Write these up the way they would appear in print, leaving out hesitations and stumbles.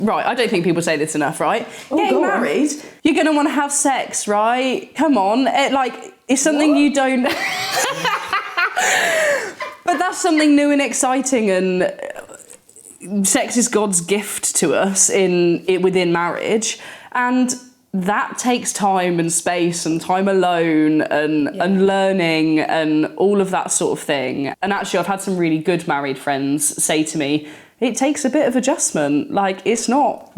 right, I don't think people say this enough, right? Getting married, you're going to want to have sex, right? Come on. It's something you don't... But that's something new and exciting, and sex is God's gift to us within marriage. And that takes time and space and time alone and learning and all of that sort of thing. And actually, I've had some really good married friends say to me, it takes a bit of adjustment. Like, it's not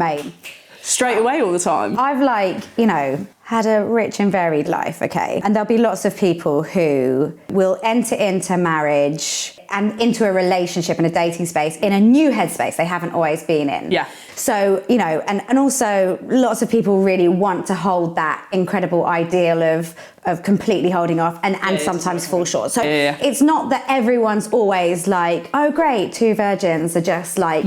straight away all the time. I've had a rich and varied life, okay? And there'll be lots of people who will enter into marriage and into a relationship in a dating space in a new headspace they haven't always been in. Yeah. So, and also lots of people really want to hold that incredible ideal of completely holding off and sometimes fall short. So it's not that everyone's always like, oh great, two virgins are just like,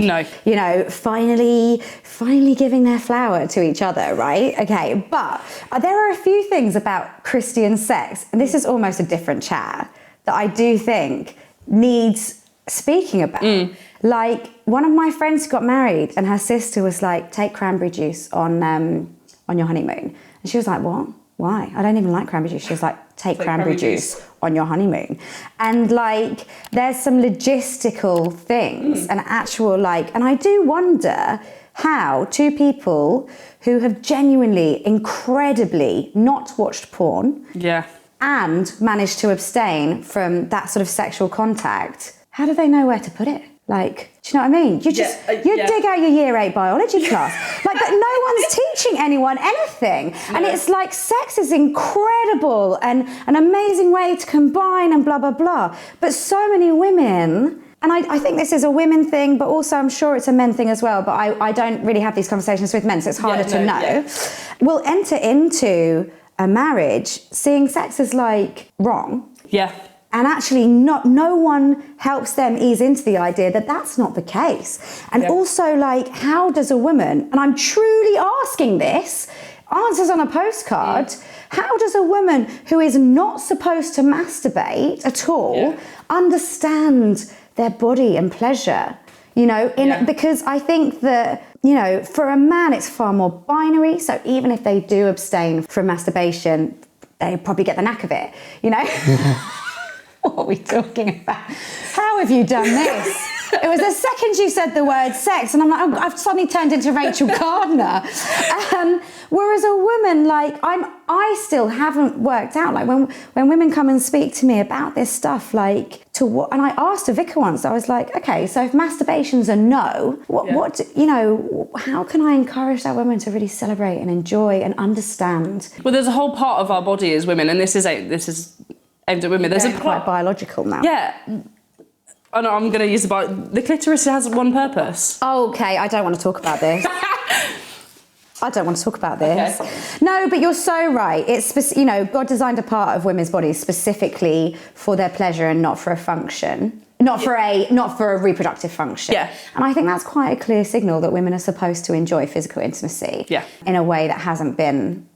finally giving their flower to each other, right? Okay, but there are a few things about Christian sex, and this is almost a different chat, that I do think needs speaking about. Like, one of my friends got married and her sister was like, take cranberry juice on your honeymoon. And she was like, what? Why? I don't even like cranberry juice. She was like, take cranberry juice on your honeymoon. And like, there's some logistical things and actual and I do wonder how two people who have genuinely, incredibly not watched porn and managed to abstain from that sort of sexual contact, how do they know where to put it? Like, do you know what I mean? You just, dig out your year 8 biology class. Like, but no one's teaching anyone anything. No. And it's like, sex is incredible and an amazing way to combine and blah, blah, blah. But so many women, and I think this is a women thing, but also I'm sure it's a men thing as well, but I don't really have these conversations with men, so it's harder to know, will enter into a marriage seeing sex as like wrong. Yeah. And actually no one helps them ease into the idea that that's not the case. And also, like, how does a woman, and I'm truly asking this, answers on a postcard, how does a woman who is not supposed to masturbate at all understand their body and pleasure? Because I think that, for a man, it's far more binary. So even if they do abstain from masturbation, they probably get the knack of it, What are we talking about? How have you done this? It was the second you said the word sex, and I'm like, I've suddenly turned into Rachel Gardner. Whereas a woman, like, I still haven't worked out, like, when women come and speak to me about this stuff, like, to what? And I asked a vicar once, I was like, okay, so if masturbation's a no, how can I encourage that woman to really celebrate and enjoy and understand? Well, there's a whole part of our body as women, and this is aimed at women. There's quite biological now. Yeah. Oh no, I'm going to use the clitoris has one purpose. Okay, I don't want to talk about this. Okay. No, but you're so right. It's God designed a part of women's bodies specifically for their pleasure and not for a function. Not for a reproductive function. Yeah. And I think that's quite a clear signal that women are supposed to enjoy physical intimacy. Yeah. In a way that hasn't been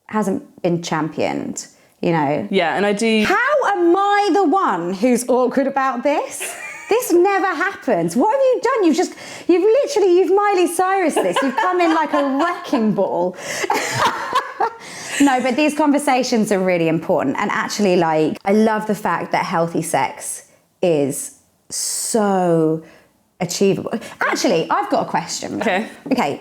championed. Yeah, and I do. How am I the one who's awkward about this? This never happens. What have you done? You've Miley Cyrus this. You've come in like a wrecking ball. No, but these conversations are really important. And actually, like, I love the fact that healthy sex is so achievable. Actually, I've got a question. Okay.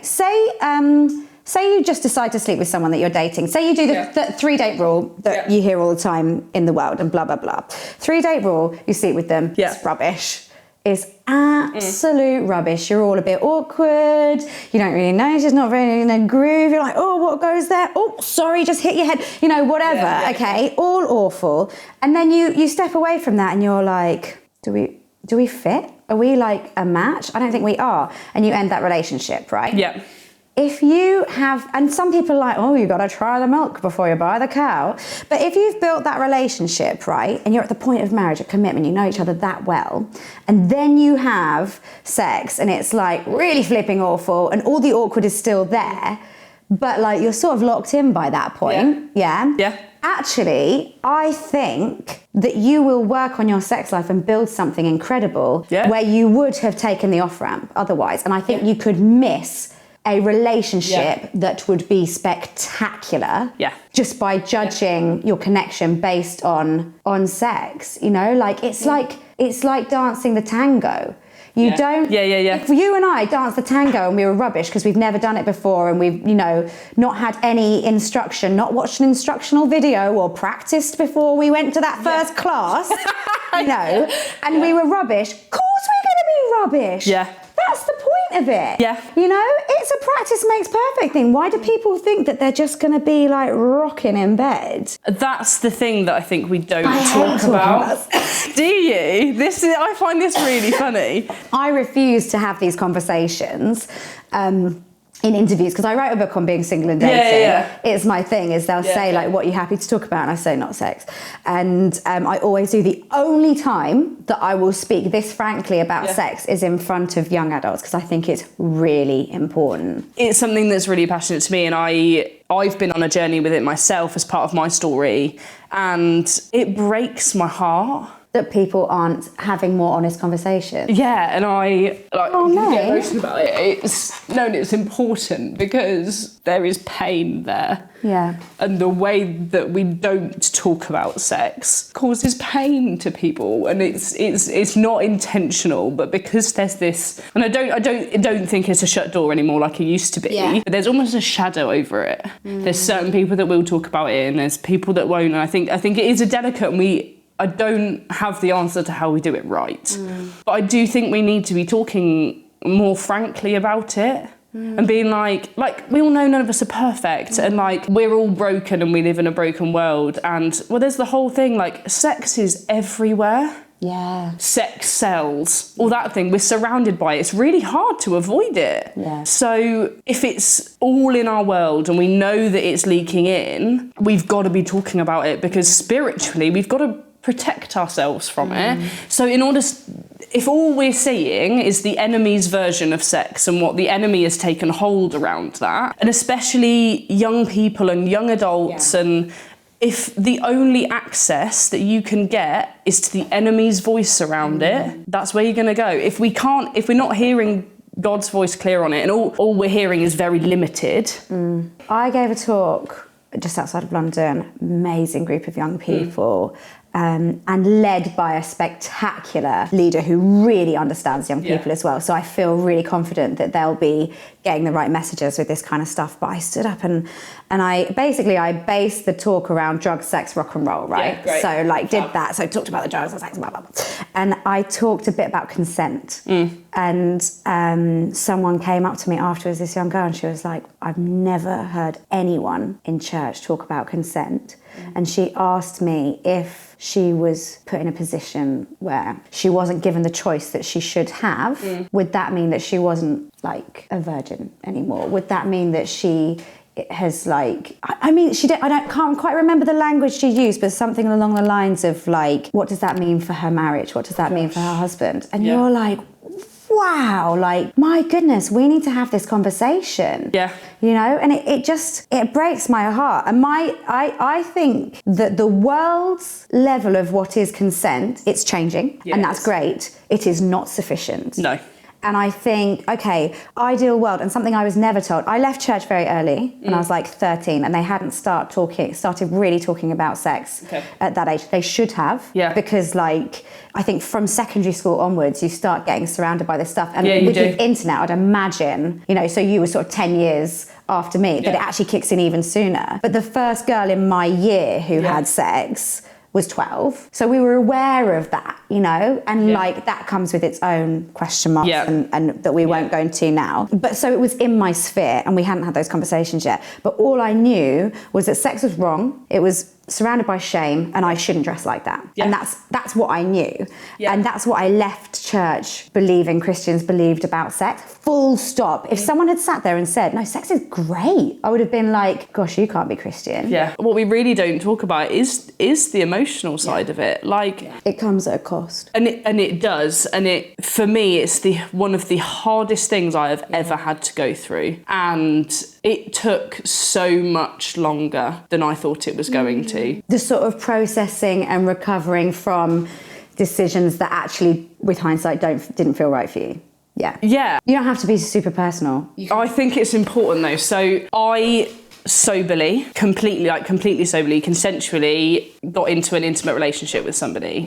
Say you just decide to sleep with someone that you're dating. Say you do the 3-date rule that you hear all the time in the world and blah, blah, blah. 3-date rule, you sleep with them, it's rubbish. It's absolute rubbish. You're all a bit awkward. You don't really know. It's just not very in a groove. You're like, oh, what goes there? Oh, sorry, just hit your head. Whatever, okay? All awful. And then you step away from that and you're like, do we fit? Are we like a match? I don't think we are. And you end that relationship, right? Yeah. If you have, and some people are like, oh, you got to try the milk before you buy the cow. But if you've built that relationship, right, and you're at the point of marriage, a commitment, you know each other that well, and then you have sex and it's like really flipping awful and all the awkward is still there, but like you're sort of locked in by that point. Yeah. Actually, I think that you will work on your sex life and build something incredible where you would have taken the off-ramp otherwise. And I think you could miss a relationship that would be spectacular just by judging your connection based on sex, you know? Like, it's like dancing the tango. You don't... If you and I danced the tango and we were rubbish because we've never done it before and we've, you know, not had any instruction, not watched an instructional video or practiced before we went to that first class, you know, and we were rubbish, of course we're going to be rubbish. Yeah. That's the point of it. Yeah. You know, it's a practice makes perfect thing. Why do people think that they're just going to be like rocking in bed? That's the thing that I think we don't talk about. Do you? I find this really funny. I refuse to have these conversations. In interviews, because I write a book on being single and dating. It's my thing, is they'll say like, what are you happy to talk about? And I say, not sex. And I always do. The only time that I will speak this frankly about sex is in front of young adults, because I think it's really important. It's something that's really passionate to me, and I've been on a journey with it myself as part of my story, and it breaks my heart that people aren't having more honest conversations. Yeah, and I get emotional about it. It's important because there is pain there. Yeah. And the way that we don't talk about sex causes pain to people, and it's not intentional, but because there's this, and I don't think it's a shut door anymore like it used to be. But there's almost a shadow over it. There's certain people that will talk about it, and there's people that won't. And I think it is a delicate, and I don't have the answer to how we do it right. But I do think we need to be talking more frankly about it and being like, we all know none of us are perfect and like, we're all broken and we live in a broken world. And well, there's the whole thing, like, sex is everywhere. Yeah. Sex sells, all that thing. We're surrounded by it. It's really hard to avoid it. Yeah. So if it's all in our world and we know that it's leaking in, we've got to be talking about it, because spiritually we've got to protect ourselves from it. So if all we're seeing is the enemy's version of sex and what the enemy has taken hold around that, and especially young people and young adults, and if the only access that you can get is to the enemy's voice around it, that's where you're going to go. If we're not hearing God's voice clear on it, and all we're hearing is very limited. I gave a talk just outside of London, amazing group of young people, and led by a spectacular leader who really understands young people as well. So I feel really confident that they'll be getting the right messages with this kind of stuff. But I stood up and I based the talk around drugs, sex, rock and roll, right? Yeah, great. So did that. So I talked about the drugs and sex, blah, blah, blah. And I talked a bit about consent. And someone came up to me afterwards, this young girl, and she was like, I've never heard anyone in church talk about consent. And she asked me if she was put in a position where she wasn't given the choice that she should have, would that mean that she wasn't like a virgin anymore? Would that mean that she has like, can't quite remember the language she used, but something along the lines of like, what does that mean for her marriage? What does that mean for her husband? And you're like, wow, like, my goodness, we need to have this conversation. Yeah. You know, and it breaks my heart. And I think that the world's level of what is consent, it's changing, and that's great. It is not sufficient. No. And I think, okay, ideal world, and something I was never told. I left church very early when I was like 13, and they hadn't started really talking about sex at that age. They should have, because like, I think from secondary school onwards, you start getting surrounded by this stuff. And with the internet, I'd imagine, you know, so you were sort of 10 years after me, but it actually kicks in even sooner. But the first girl in my year who had sex was 12. So we were aware of that, you know, and like that comes with its own question marks and that we won't go into now. But so it was in my sphere and we hadn't had those conversations yet. But all I knew was that sex was wrong. It was surrounded by shame and I shouldn't dress like that. And that's what I knew. And that's what I left church believing Christians believed about sex. Full stop. If someone had sat there and said, no, sex is great, I would have been like, gosh, you can't be Christian. Yeah. What we really don't talk about is the emotional side of it. Like, it comes at a cost. And it does. And for me, it's one of the hardest things I have ever had to go through. And it took so much longer than I thought it was going to. The sort of processing and recovering from decisions that actually, with hindsight, didn't feel right for you. Yeah. Yeah. You don't have to be super personal. I think it's important though. So I completely soberly, consensually got into an intimate relationship with somebody.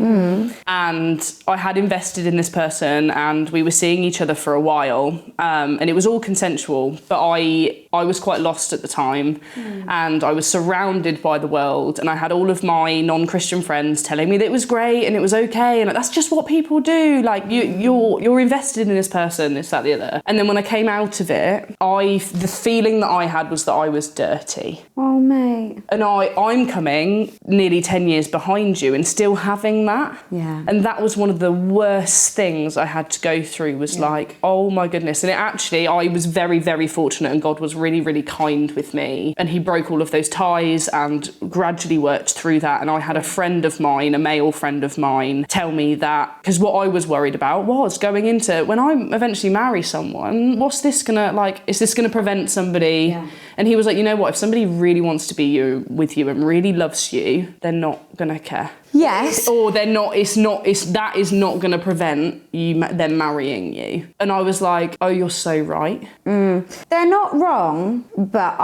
And I had invested in this person and we were seeing each other for a while. And it was all consensual, but I was quite lost at the time and I was surrounded by the world and I had all of my non-Christian friends telling me that it was great and it was okay and like, that's just what people do. Like you're invested in this person, this, that, the other. And then when I came out of it, the feeling that I had was that I was dirty. Oh, mate. And I'm coming nearly 10 years behind you and still having that. Yeah. And that was one of the worst things I had to go through was like, oh my goodness. And I was very, very fortunate and God was really, really kind with me. And he broke all of those ties and gradually worked through that. And I had a friend of mine, a male friend of mine, tell me that, because what I was worried about was going into, when I eventually marry someone, what's this gonna, like, is this gonna prevent somebody? Yeah. And he was like, you know what, if somebody really wants to be with you and really loves you, they're not gonna care. Yes. Or that is not gonna prevent them marrying you. And I was like, oh, you're so right. They're not wrong, but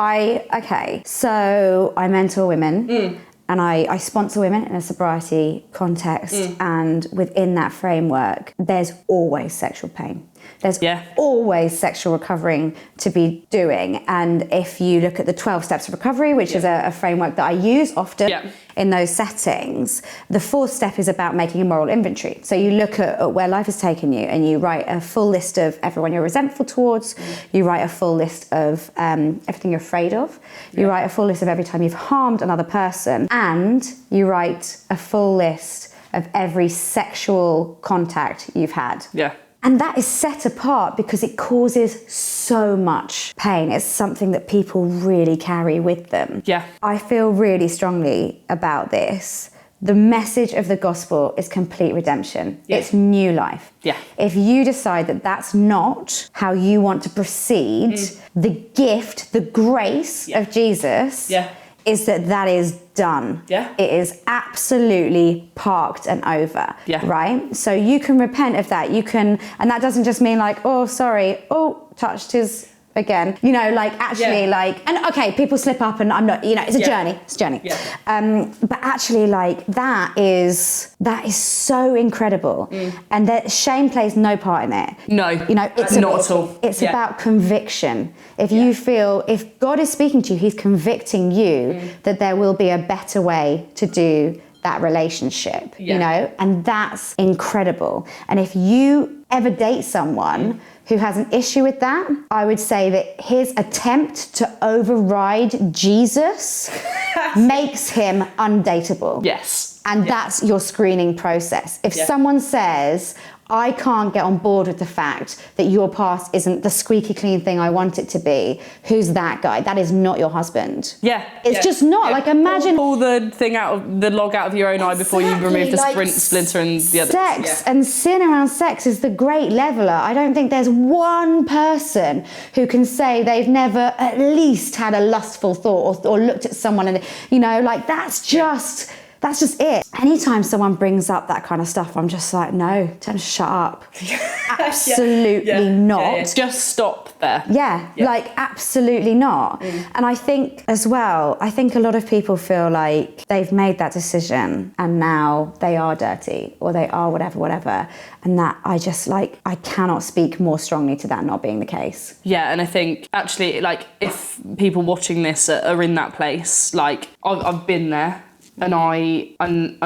so I mentor women. And I sponsor women in a sobriety context. And within that framework, there's always sexual pain. There's always sexual recovering to be doing. And if you look at the 12 steps of recovery, which is a framework that I use often in those settings, the fourth step is about making a moral inventory. So you look at where life has taken you and you write a full list of everyone you're resentful towards. You write a full list of everything you're afraid of. You write a full list of every time you've harmed another person. And you write a full list of every sexual contact you've had. Yeah. And that is set apart because it causes so much pain. It's something that people really carry with them. Yeah. I feel really strongly about this. The message of the gospel is complete redemption. Yeah. It's new life. Yeah. If you decide that that's not how you want to proceed, the gift, the grace of Jesus is that is done. Yeah. It is absolutely parked and over. Yeah. Right? So you can repent of that. You can, and that doesn't just mean like, oh, sorry, oh, touched his again. You know, like actually like, and okay, people slip up and I'm not, you know, it's a journey. It's a journey. Yeah. But actually like that is so incredible. And that shame plays no part in it. No. You know, it's not at all. It's about conviction. If you feel, if God is speaking to you, he's convicting you that there will be a better way to do that relationship, you know, and that's incredible. And if you ever date someone who has an issue with that, I would say that his attempt to override Jesus makes him undateable. Yes. And that's your screening process. If someone says, I can't get on board with the fact that your past isn't the squeaky clean thing I want it to be, who's that guy? That is not your husband. Yeah. It's just not. Like imagine... Pull the log out of your own eye before you remove the splinter and the other. Sex and sin around sex is the great leveler. I don't think there's one person who can say they've never at least had a lustful thought or looked at someone and, you know, like that's just it. Anytime someone brings up that kind of stuff, I'm just like, no, tell them to shut up. Absolutely not. Just stop there. Like absolutely not. And I think as well, I think a lot of people feel like they've made that decision and now they are dirty or they are whatever. And that I just like, I cannot speak more strongly to that not being the case. Yeah, and I think actually like if people watching this are in that place, like I've been there. And I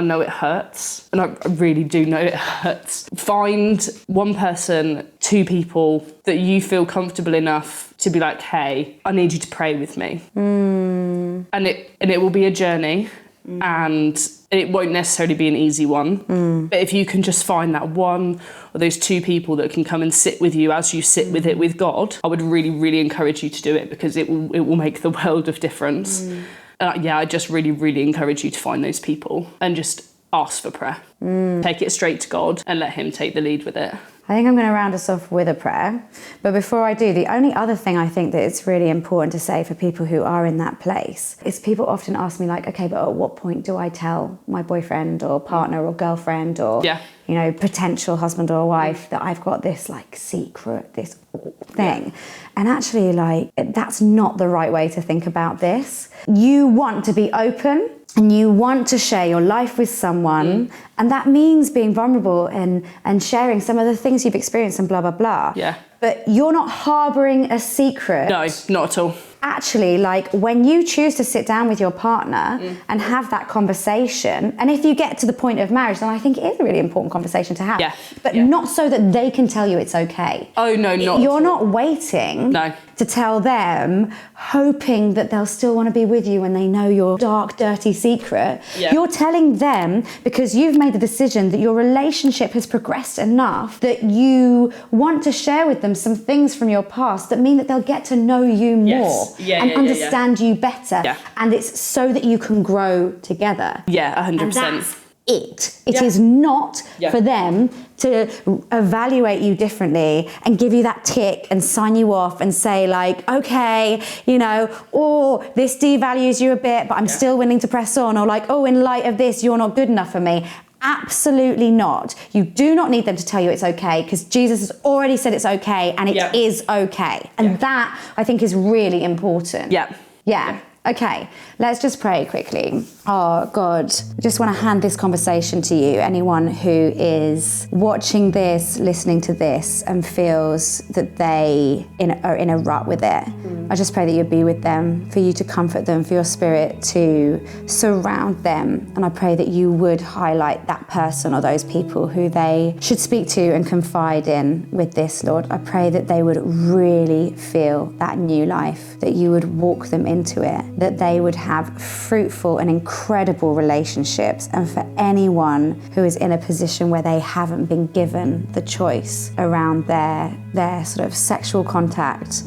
know it hurts, and I really do know it hurts. Find one person, two people that you feel comfortable enough to be like, hey, I need you to pray with me. And it will be a journey, and it won't necessarily be an easy one. But if you can just find that one or those two people that can come and sit with you as you sit with it with God, I would really, really encourage you to do it because it will make the world of difference. I just really, really encourage you to find those people and just ask for prayer. Take it straight to God and let him take the lead with it. I think I'm going to round us off with a prayer. But before I do, the only other thing I think that it's really important to say for people who are in that place is people often ask me like, okay, but at what point do I tell my boyfriend or partner or girlfriend or, you know, potential husband or wife that I've got this like secret, this thing? Yeah. And actually, like, that's not the right way to think about this. You want to be open and you want to share your life with someone, and that means being vulnerable and sharing some of the things you've experienced and blah, blah, blah. Yeah. But you're not harboring a secret. No, not at all. Actually, like when you choose to sit down with your partner and have that conversation, and if you get to the point of marriage, then I think it is a really important conversation to have. Yeah. But not so that they can tell you it's okay. Oh, no, not You're not waiting to tell them, hoping that they'll still want to be with you when they know your dark, dirty secret. Yeah. You're telling them because you've made the decision that your relationship has progressed enough that you want to share with them some things from your past that mean that they'll get to know you more. And understand you better. Yeah. And it's so that you can grow together. Yeah, 100%. And that's it. It is not for them to evaluate you differently and give you that tick and sign you off and say like, okay, you know, or this devalues you a bit, but I'm still willing to press on, or like, oh, in light of this, you're not good enough for me. Absolutely not. You do not need them to tell you it's okay, because Jesus has already said it's okay, and it is okay. And that, I think, is really important. Yeah. Okay, let's just pray quickly. Oh, God, I just want to hand this conversation to you. Anyone who is watching this, listening to this, and feels that they are in a rut with it, I just pray that you'd be with them, for you to comfort them, for your spirit to surround them. And I pray that you would highlight that person or those people who they should speak to and confide in with this, Lord. I pray that they would really feel that new life, that you would walk them into it, that they would have fruitful and incredible relationships. And for anyone who is in a position where they haven't been given the choice around their sort of sexual contact,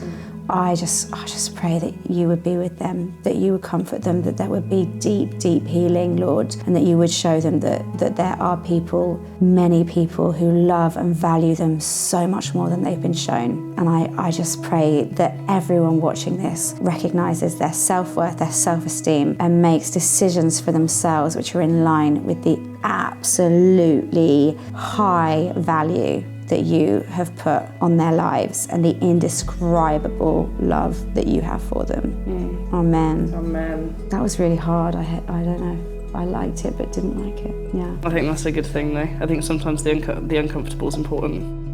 I just pray that you would be with them, that you would comfort them, that there would be deep, deep healing, Lord, and that you would show them that there are people, many people, who love and value them so much more than they've been shown. And I just pray that everyone watching this recognizes their self-worth, their self-esteem, and makes decisions for themselves which are in line with the absolutely high value that you have put on their lives and the indescribable love that you have for them. Amen. Amen. That was really hard. I don't know. I liked it but didn't like it. Yeah. I think that's a good thing though. I think sometimes the uncomfortable is important.